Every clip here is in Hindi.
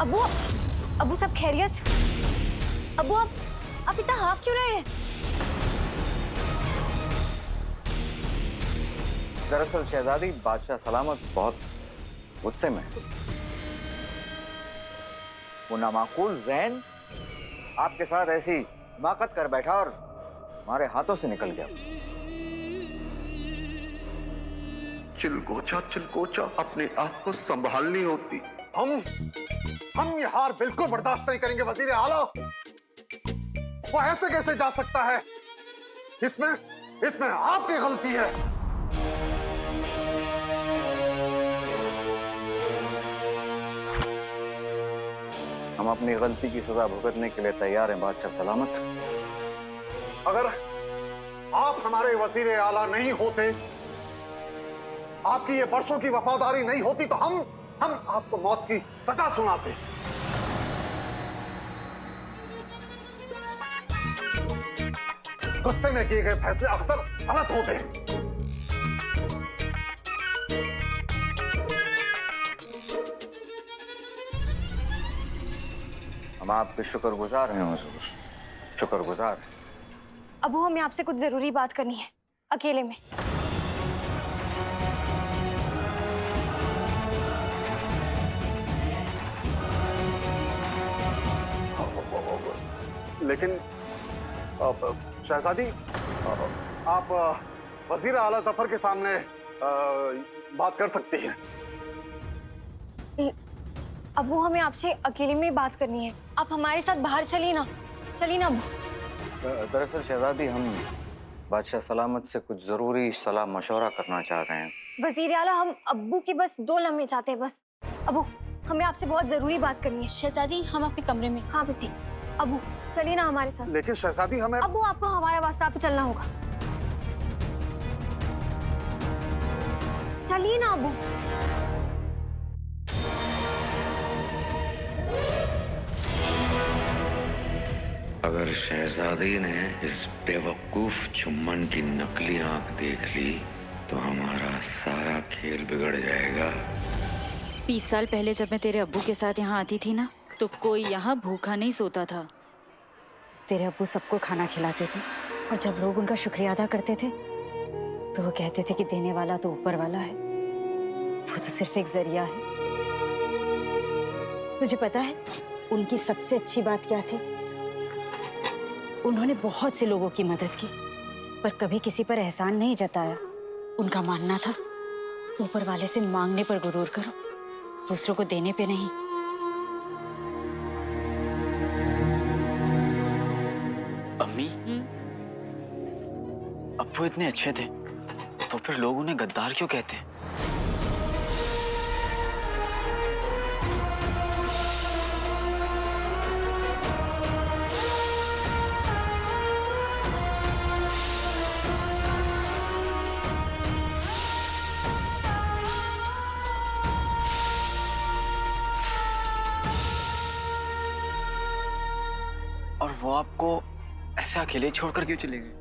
अबू, अबू सब खैरियत? अबू आप इतना हाँफ क्यों रहे हैं? दरअसल शहजादी बादशाह सलामत बहुत गुस्से में है। वो नामाकूल ज़हन आपके साथ ऐसी हिमाकत कर बैठा और हमारे हाथों से निकल गया। चिलकोचा अपने आप को संभालनी होती। हम ये हार बिल्कुल बर्दाश्त नहीं करेंगे वजीर आला। वो ऐसे कैसे जा सकता है? इसमें आपकी गलती है। हम अपनी गलती की सजा भुगतने के लिए तैयार हैं बादशाह सलामत। अगर आप हमारे वजीर आला नहीं होते, आपकी ये बरसों की वफादारी नहीं होती, तो हम आपको मौत की सजा सुनाते। गुस्से में किए गए फैसले अक्सर गलत होते हैं। हम आपके शुक्रगुजार हैं हुजूर, शुक्रगुजार। अबू हमें आपसे कुछ जरूरी बात करनी है, अकेले में। लेकिन शहजादी, आप वजीर आला जफर के सामने बात कर सकती हैं। अबू हमें आपसे अकेले में बात करनी है, आप हमारे साथ बाहर चलिए ना अबू। दरअसल शहजादी हम बादशाह सलामत से कुछ जरूरी सलाह मशवरा करना चाह रहे हैं। वजीर आला हम अब्बू की बस 2 लम्हे चाहते हैं बस। अबू हमें आपसे बहुत जरूरी बात करनी है। शहजादी हम आपके कमरे में। हाँ बेटी, अबू चलिए ना हमारे साथ। लेकिन शहजादी हमें अबू आपको हमारे वास्ता पे चलना होगा, चलिए ना अबू। अगर शहजादी ने इस बेवकूफ चुम्बन की नकली आंख देख ली तो हमारा सारा खेल बिगड़ जाएगा। 20 साल पहले जब मैं तेरे अब्बू के साथ यहाँ आती थी ना, तो कोई यहाँ भूखा नहीं सोता था। तेरे अब्बू सबको खाना खिलाते थे और जब लोग उनका शुक्रिया अदा करते थे तो वो कहते थे कि देने वाला तो ऊपर वाला है, वो तो सिर्फ एक जरिया है। तुझे पता है उनकी सबसे अच्छी बात क्या थी? उन्होंने बहुत से लोगों की मदद की पर कभी किसी पर एहसान नहीं जताया। उनका मानना था ऊपर वाले से मांगने पर गुरूर करो, दूसरों को देने पे नहीं। अम्मी, अब्बू इतने अच्छे थे तो फिर लोग उन्हें गद्दार क्यों कहते हैं? और वो आपको ऐसे अकेले छोड़कर क्यों चले गए?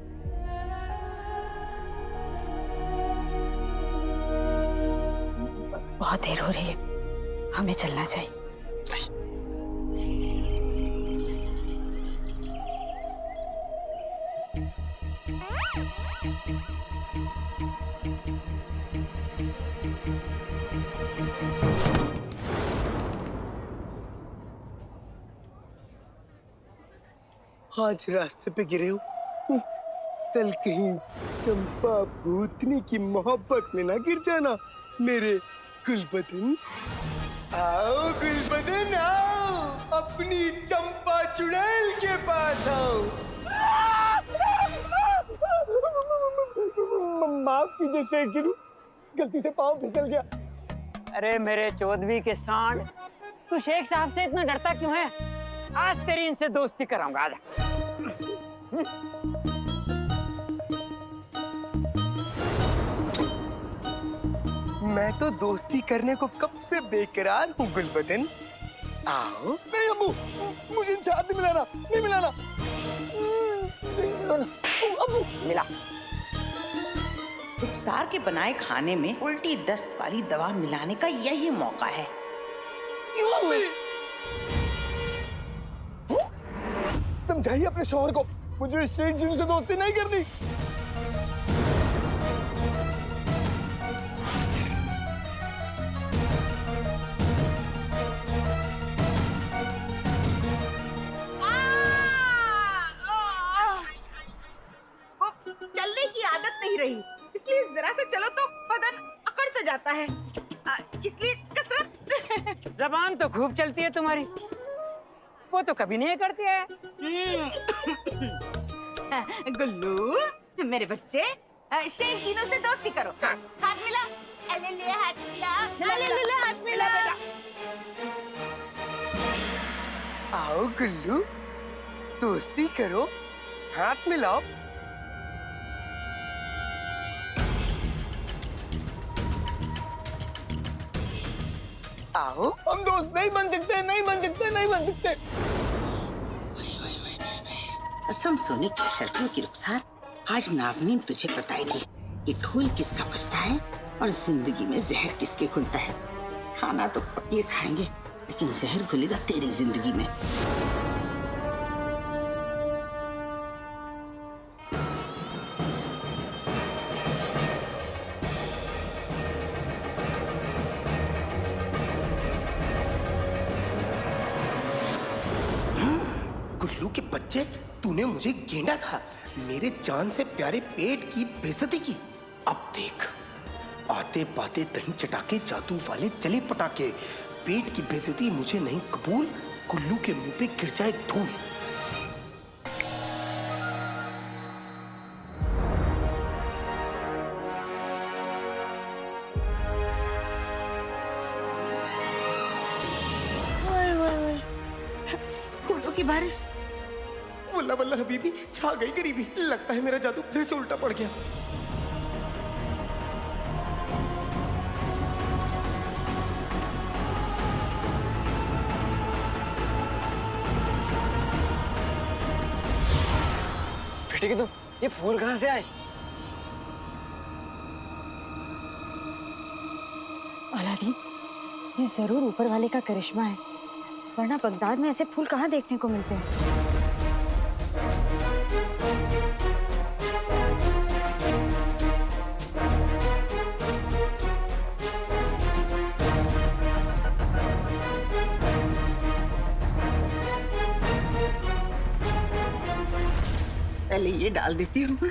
बहुत देर हो रही है, हमें चलना चाहिए। आज रास्ते पे गिरे हो, कल कहीं चंपा भूतनी की मोहब्बत में ना गिर जाना मेरे गुलबदन। आओ गुलबदन आओ, अपनी चंपा चुड़ैल के पास आओ। माफ कीजिए शेख जिनू, गलती से पाँव फिसल गया। अरे मेरे चौधरी के सांड, तू शेख साहब से इतना डरता क्यों है? आज तेरी इनसे दोस्ती कराऊंगा, आजा। मैं तो दोस्ती करने को कब से बेकरार हूँ गुलबदन। आओ। नहीं अम्मू, मुझे साथ नहीं मिलाना, नहीं मिलाना। अम्मू मिला। रुखसार के बनाए खाने में उल्टी दस्त वाली दवा मिलाने का यही मौका है। क्यों अम्मी? समझाइए अपने शौहर को, मुझे शेख जी से दोस्ती नहीं करनी। चलने की आदत नहीं रही, इसलिए जरा से चलो तो बदन अकड़ से जाता है, इसलिए कसरत। जबान तो खूब चलती है तुम्हारी, वो तो कभी नहीं करती है। गुल्लू मेरे बच्चे, शेख जीनों से दोस्ती करो। हाथ मिला, ले हाथ मिला, ले हाथ मिला। आओ गुल्लू, दोस्ती करो, हाथ मिलाओ। आओ, हम दोस्त नहीं बन सकते, नहीं बन सकते, नहीं बन सकते। कसम सोने की शर्तों की रुखसार, आज नाज़नीन तुझे बताएगी कि ढोल किसका बजता है और जिंदगी में जहर किसके घुलता है। खाना तो फकीर खाएंगे, लेकिन जहर घुलेगा तेरी जिंदगी में। गुल्लू के बच्चे, तूने मुझे गेंडा कहा, मेरे जान से प्यारे पेट की बेइज्जती की। अब देख, आते पाते दही चटाके जादू वाले चले पटाके। पेट की बेइज्जती मुझे नहीं कबूल, गुल्लू के मुंह पे गिर जाए धूल। फूलों की बारिश। वल्ला वल्ला हबीबी, छा गई गरीबी। लगता है मेरा जादू फिर से उल्टा पड़ गया। बेटे की तुम, ये फूल कहाँ से आए? अलादीन, ये जरूर ऊपर वाले का करिश्मा है, वरना बगदाद में ऐसे फूल कहाँ देखने को मिलते हैं। पहले ये डाल देती हूँ।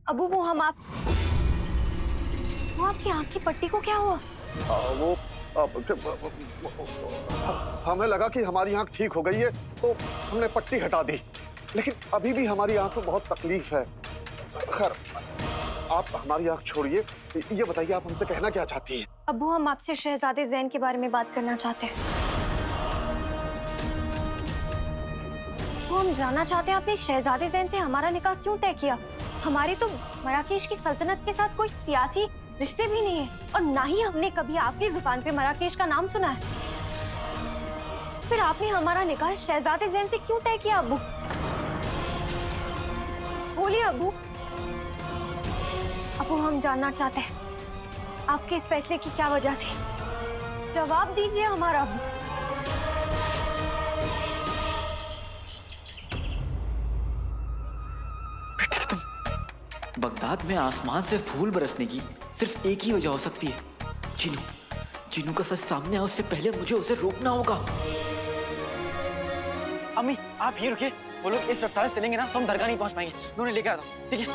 अबू वो आपकी आंख की पट्टी को क्या हुआ? हमें लगा कि हमारी आंख ठीक हो गई है तो हमने पट्टी हटा दी, लेकिन अभी भी हमारी आंख में बहुत तकलीफ है। खैर, आप हमारी आंख छोड़िए, ये बताइए आप हमसे कहना क्या चाहती हैं? अबू हम आपसे शहजादे ज़ैन के बारे में बात करना चाहते हैं। वो हम जानना चाहते हैं आपने शहजादे ज़ैन से हमारा निकाह क्यों तय किया? हमारी तो मराकेश की सल्तनत के साथ कोई सियासी रिश्ते भी नहीं है और ना ही हमने कभी आपकी जुबान पे मराकेश का नाम सुना है। फिर आपने हमारा निकाह शहजादे ज़ैन से क्यों तय किया अबू? बोलिए अबू। अबू हम जानना चाहते हैं आपके इस फैसले की क्या वजह थी, जवाब दीजिए हमारा अबू। बगदाद में आसमान से फूल बरसने की सिर्फ एक ही वजह हो सकती है, चिनू। चिनू का सच सामने आए उससे पहले मुझे उसे रोकना होगा। अम्मी, आप ये रुकिए, वो लोग इस रफ्तार से चलेंगे ना तो हम दरगाह नहीं पहुंच पाएंगे। मैं उन्हें लेकर आता हूँ, ठीक है?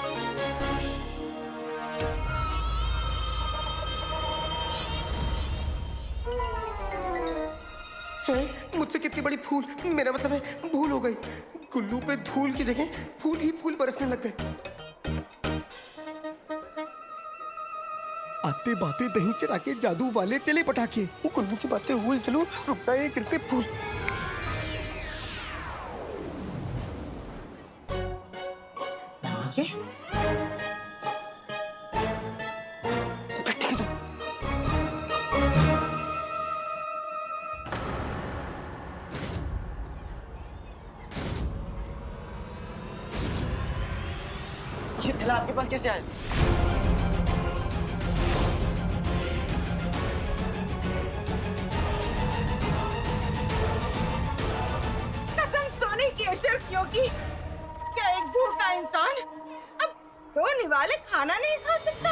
मुझसे कितनी बड़ी भूल, मेरा मतलब है भूल हो गई। गुल्लू पे धूल की जगह फूल ही फूल बरसने लग गए। आते बातें दही चढ़ाके जादू वाले चले पटाके। गुल्लू की बातें हुई चलो, रुकता है गिरते फूल। आपके पास कैसे आए? कसम सोने की अशरफियों की, क्या एक भूखा इंसान अब 2 निवाले खाना नहीं खा सकता?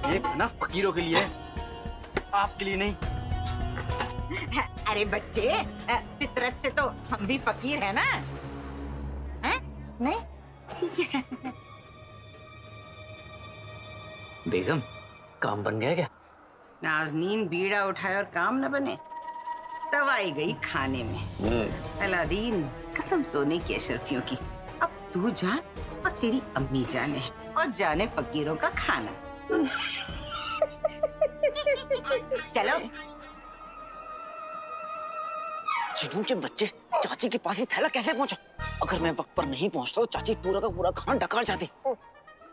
ये खाना फकीरों के लिए है, आपके लिए नहीं। अरे बच्चे, फितरत से तो हम भी फकीर है ना? हैं? नहीं? ठीक है। बेगम, काम बन गया क्या? नाजनीन बीड़ा उठाए और काम न बने, दवाई गई खाने में। अलादीन, कसम सोने की अशरफियों की, अब तू जा और तेरी अम्मी जाने और जाने फकीरों का खाना। चलो। चिन्नू के बच्चे, चाची के पास ही थैला कैसे पहुंचा? अगर मैं वक्त पर नहीं पहुंचता तो चाची पूरा का पूरा खाना डकार जाती। और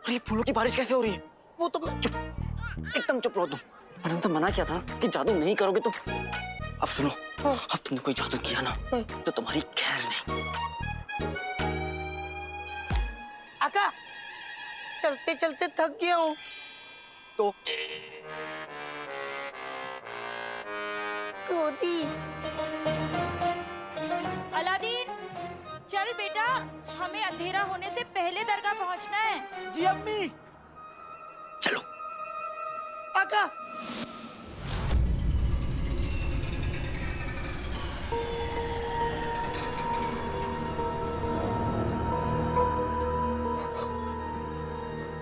ये फूलों की बारिश कैसे हो रही है? वो तो चुप, एकदम चुप रहो तुम। मैंने तो मना किया था कि जादू नहीं करोगे तो। अब सुनो, अब तुमने कोई जादू किया ना तो तुम्हारी खैर नहीं। आका, चलते चलते थक गया हूँ। तो कूदी। अलादीन, चल बेटा, हमें अंधेरा होने से पहले दरगाह पहुंचना है। जी अम्मी। चलो। आका।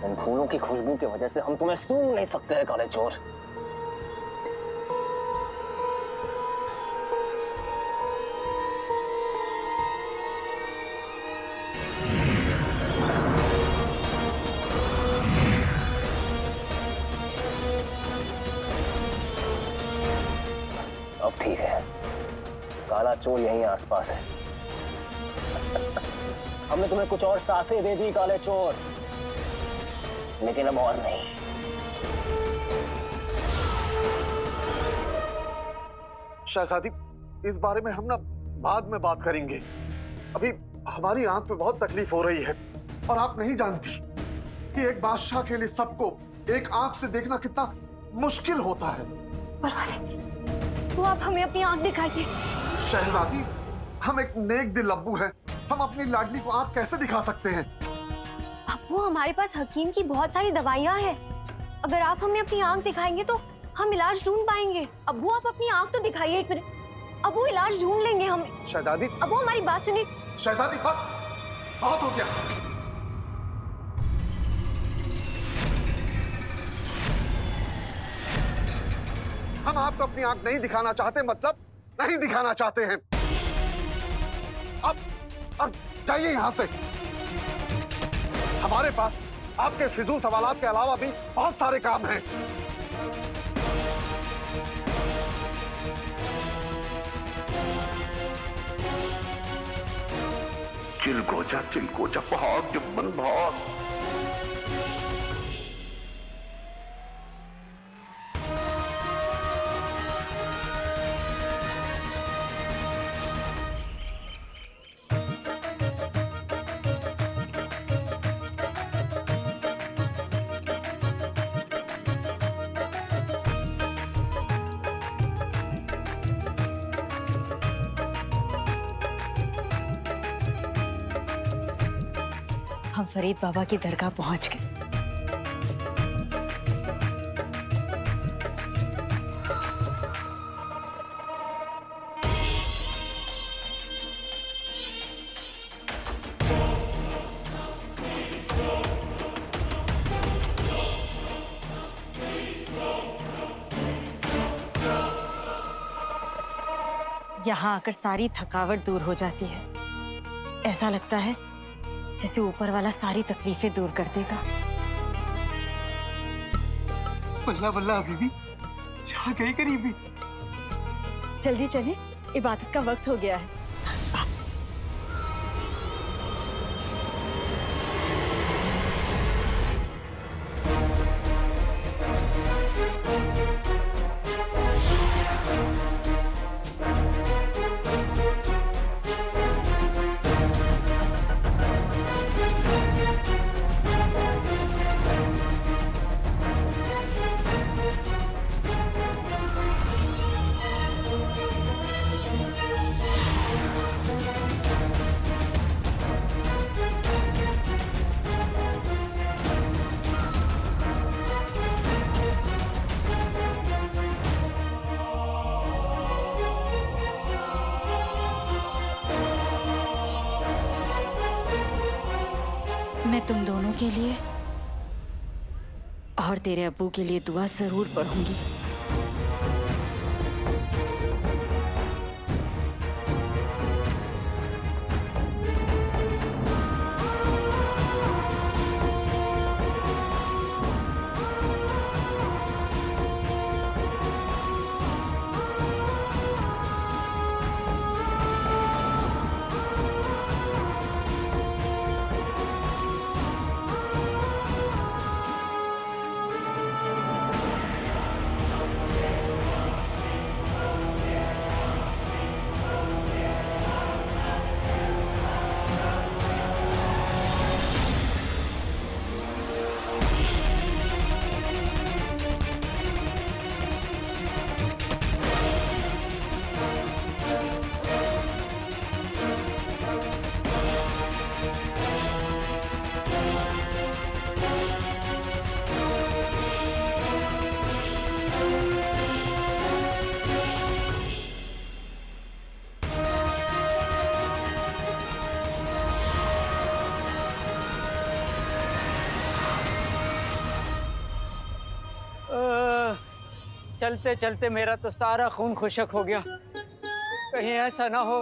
इन फूलों की खुशबू की वजह से हम तुम्हें सूंघ नहीं सकते हैं काले चोर। अब ठीक है, काला चोर यहीं आसपास है। हमने तुम्हें कुछ और सांसें दे दी काले चोर, लेकिन अब और नहीं। शहजादी, इस बारे में हम ना बाद में बात करेंगे। अभी हमारी आंख पे बहुत तकलीफ हो रही है और आप नहीं जानती कि एक बादशाह के लिए सबको एक आंख से देखना कितना मुश्किल होता है। तो आप हमें अपनी आंख दिखाइए। शहजादी, हम एक नेक दिल अब्बू हैं, हम अपनी लाडली को आंख कैसे दिखा सकते हैं? अब्बू, हमारे पास हकीम की बहुत सारी दवाइयाँ हैं। अगर आप हमें अपनी आंख दिखाएंगे तो हम इलाज ढूंढ पाएंगे। अब्बू, आप अपनी आंख तो दिखाइए एक मिनट। अब्बू, इलाज ढूंढ लेंगे हम। शहजादी। अब्बू, हमारी बात सुनिए। शहजादी, बस बहुत हो गया। हम आपको अपनी आंख नहीं दिखाना चाहते, मतलब नहीं दिखाना चाहते हैं। अब जाइए यहां से। हमारे पास आपके फिजूल सवालात के अलावा भी बहुत सारे काम हैं। चिलकोचा भाग जुम्मन भाग। हम फरीद बाबा की दरगाह पहुंच गए। यहाँ आकर सारी थकावट दूर हो जाती है। ऐसा लगता है जैसे ऊपर वाला सारी तकलीफें दूर कर देगा। बल्ला बल्ला बीबी, जा गई करीबी। जल्दी चलिए, इबादत का वक्त हो गया है। मैं तुम दोनों के लिए और तेरे अब्बू के लिए दुआ जरूर पढ़ूंगी। चलते चलते मेरा तो सारा खून खुशक हो गया। कहीं ऐसा ना हो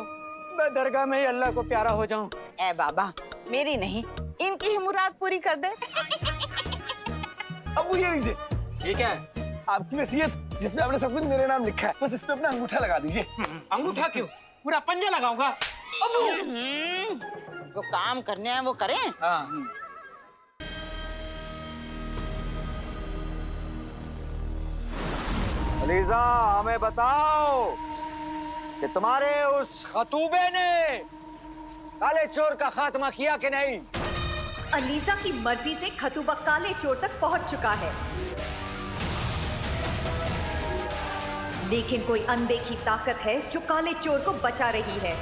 मैं दरगाह में ही अल्लाह को प्यारा हो जाऊं। ए बाबा, मेरी नहीं, इनकी ही मुराद पूरी कर दे। अब ये लीजिए, ठीक है। आपकी वसीयत जिसमें आपने सब कुछ मेरे नाम लिखा है, बस इस पे अपना अंगूठा लगा दीजिए। अंगूठा क्यों? पूरा पंजा लगाऊंगा। जो काम करने हैं वो करें। हाँ। अलीजा, हमें बताओ कि तुम्हारे उस खतूबे ने काले चोर का खात्मा किया कि नहीं? अलीजा की मर्जी से खतूबा काले चोर तक पहुंच चुका है, लेकिन कोई अनदेखी ताकत है जो काले चोर को बचा रही है।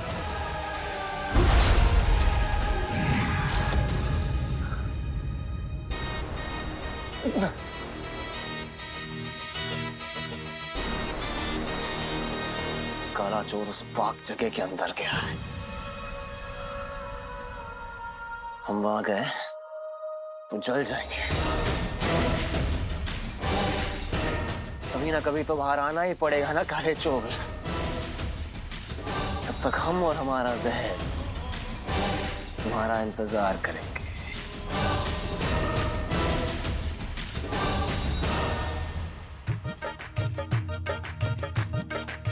काला चोर उस पाक जगह के अंदर गया है। हम वहां गए तो जल जाएंगे। कभी ना कभी तो बाहर आना ही पड़ेगा ना काले चोर। तब तक हम और हमारा जहर तुम्हारा इंतजार करेंगे।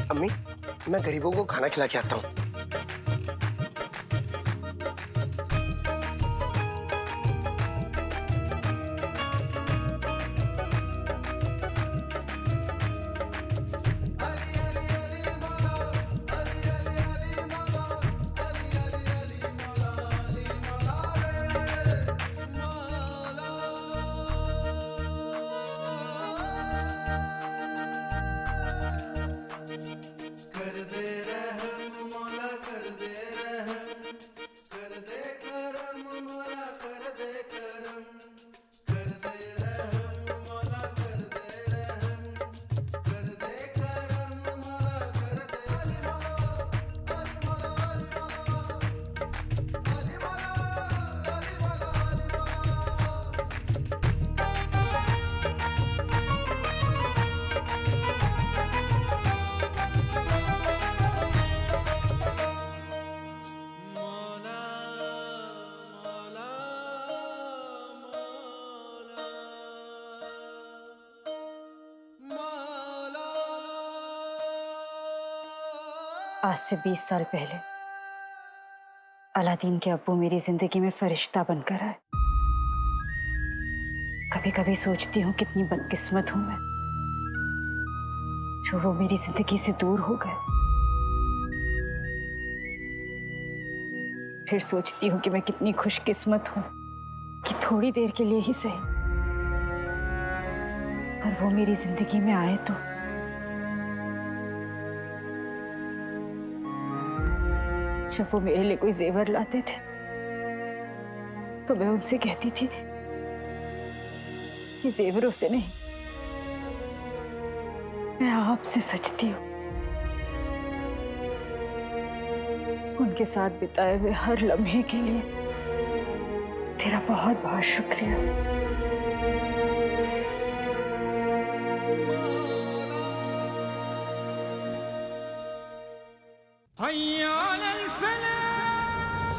अम्मी, मैं गरीबों को खाना खिला के आता हूँ। आज से 20 साल पहले अलादीन के अब्बू मेरी जिंदगी में फरिश्ता बनकर आए। कभी कभी सोचती हूँ कितनी बदकिस्मत हूं मैं जो वो मेरी जिंदगी से दूर हो गए। फिर सोचती हूँ कि मैं कितनी खुशकिस्मत हूं कि थोड़ी देर के लिए ही सही पर वो मेरी जिंदगी में आए। तो जब वो मेरे लिए कोई जेवर लाते थे तो मैं उनसे कहती थी कि जेवरों से नहीं, मैं आपसे सचती हूँ। उनके साथ बिताए हुए हर लम्हे के लिए तेरा बहुत बहुत शुक्रिया।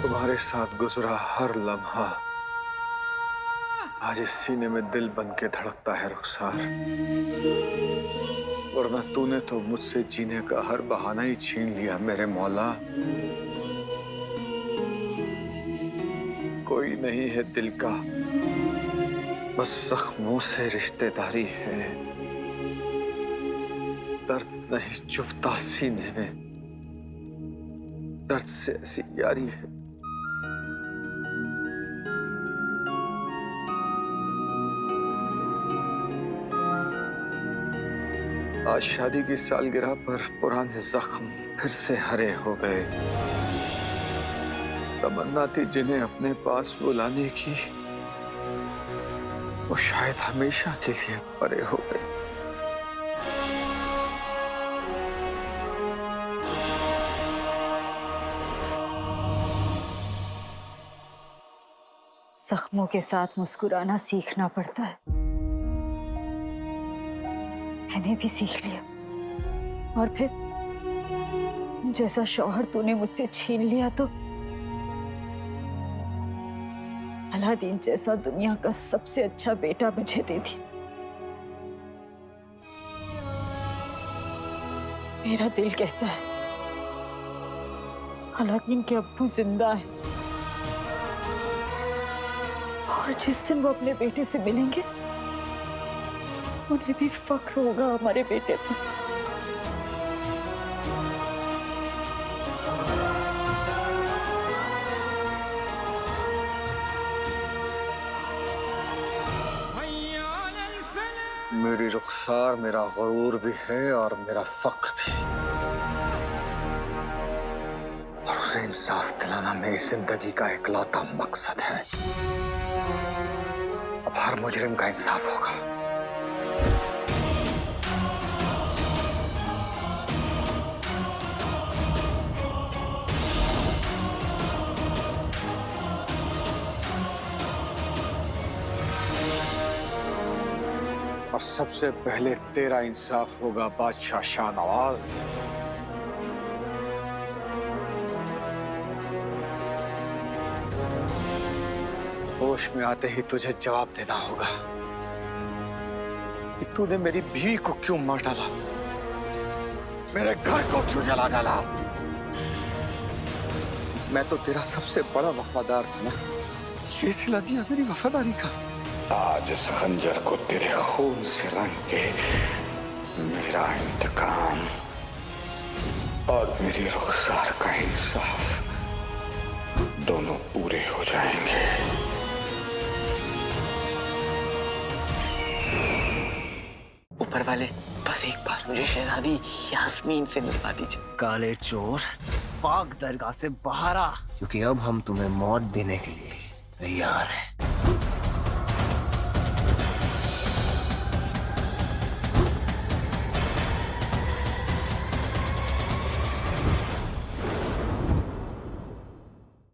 तुम्हारे साथ गुजरा हर लम्हा आज इस सीने में दिल बन के धड़कता है रुखसार। वरना तूने तो मुझसे जीने का हर बहाना ही छीन लिया मेरे मौला। कोई नहीं है दिल का, बस जख्मों से रिश्तेदारी है। दर्द नहीं चुभता सीने में, दर्द से ऐसी यारी है। आज शादी की सालगिरह पर पुराने जख्म फिर से हरे हो गए। तमन्ना थी जिन्हें अपने पास बुलाने की, वो शायद हमेशा के लिए परे हो गए। जख्मों के साथ मुस्कुराना सीखना पड़ता है। मैंने भी सीख लिया। और फिर जैसा शौहर तूने मुझसे छीन लिया तो अलादीन जैसा दुनिया का सबसे अच्छा बेटा मुझे दे दी। मेरा दिल कहता है अलादीन के अब्बू जिंदा है और जिस दिन वो अपने बेटे से मिलेंगे उन्हें भी फख्र होगा हमारे बेटे पर। मेरी रुखसार मेरा गरूर भी है और मेरा फख्र भी, और उसे इंसाफ दिलाना मेरी जिंदगी का इकलौता मकसद है। अब हर मुजरिम का इंसाफ होगा। और सबसे पहले तेरा इंसाफ होगा बादशाह शाहनवाज। होश में आते ही तुझे जवाब देना होगा कि तूने मेरी बीवी को क्यों मार डाला, मेरे घर को क्यों जला डाला। मैं तो तेरा सबसे बड़ा वफादार था ना, ये सिला दिया मेरी वफादारी का। आज इस खंजर को तेरे खून से रंग के मेरा इंतकाम और मेरी रुखसार का इंसाफ दोनों पूरे हो जाएंगे। ऊपर वाले बस एक बार मुझे शहजादी यास्मीन से मिलवा दीजिए। काले चोर, पाक दरगाह से बाहर आ, क्योंकि अब हम तुम्हें मौत देने के लिए तैयार हैं।